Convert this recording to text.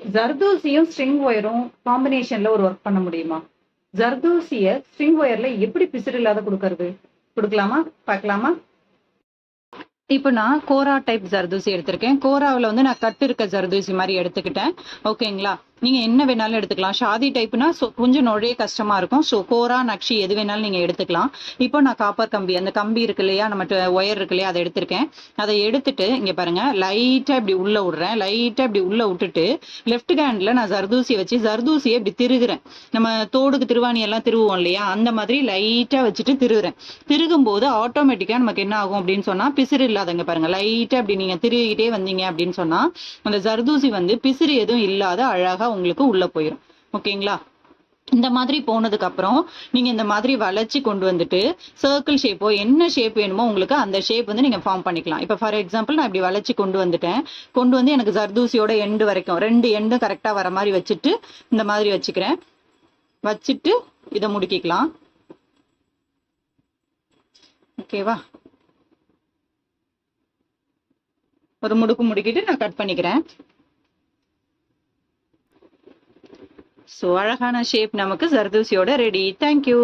ஜர்தோசியும் string ஒயரும் காம்பினேஷன்ல ஒரு work பண்ண முடியுமா? ஜர்தோசிய ஸ்ட்ரிங் ஒயர்ல எப்படி பிசிறு இல்லாத கொடுக்கறது? கொடுக்கலாமா? பார்க்கலாமா? இப்போ நான் கோரா டைப் ஜர்தூசி எடுத்திருக்கேன். கோராவில் வந்து நான் கட்டு இருக்க ஜர்தூசி மாதிரி எடுத்துக்கிட்டேன். ஓகேங்களா? நீங்க என்ன வேணாலும் எடுத்துக்கலாம். ஷாதி டைப்னா கொஞ்சம் நுழைய கஷ்டமா இருக்கும். ஸோ கோரா நக்ஷி எது வேணாலும் நீங்க எடுத்துக்கலாம். இப்போ நான் காப்பர் கம்பி, அந்த கம்பி இருக்கு இல்லையா, நம்ம ஒயர் இருக்கு இல்லையா, அதை எடுத்திருக்கேன். அதை எடுத்துட்டு இங்க பாருங்க, லைட்டா இப்படி உள்ள விடுறேன். லைட்டா இப்படி உள்ள விட்டுட்டு லெஃப்ட் ஹேண்ட்ல நான் ஜர்தூசி வச்சு ஜர்தூசியை இப்படி திருகுறேன். நம்ம தோடுக்கு திருவாணி எல்லாம் திருவுவோம் இல்லையா, அந்த மாதிரி லைட்டா வச்சுட்டு திருகுறேன். திருகும் போது ஆட்டோமேட்டிக்கா நமக்கு என்ன ஆகும் அப்படின்னு சொன்னா, பிசிறு இல்லாதங்க பாருங்க, லைட்டா அப்படி நீங்க திருகிட்டே வந்தீங்க அப்படின்னு சொன்னா அந்த ஜர்தூசி வந்து பிசிறு எதுவும் இல்லாத அழகா உங்களுக்கு உள்ள போயிடும். ஓகேங்களா? இந்த மாதிரி போனதுக்கு அப்புறம் நீங்க இந்த மாதிரி வளைச்சு கொண்டு வந்துட்டு சர்க்கிள் ஷேப்போ என்ன ஷேப் வேணுமோ உங்களுக்கு அந்த ஷேப் வந்து நீங்க ஃபார்ம் பண்ணிக்கலாம். இப்போ ஃபார் எக்ஸாம்பிள் நான் இப்படி வளைச்சு கொண்டு வந்துட்டேன். கொண்டு வந்து எனக்கு ஜர்தூசியோட எண்டு வரைக்கும் 2 எண்டும் கரெக்டா வர மாதிரி வச்சுட்டு இந்த மாதிரி வச்சுக்கிறேன். வச்சுட்டு இதை முடிக்கலாம். ஓகேவா? ஒரு முடுக்கு முடுக்கிட்டு நான் கட் பண்ணிக்கிறேன். ஸோ அழகான ஷேப் நமக்கு ஜர்தூசியோட ரெடி. தேங்க்யூ.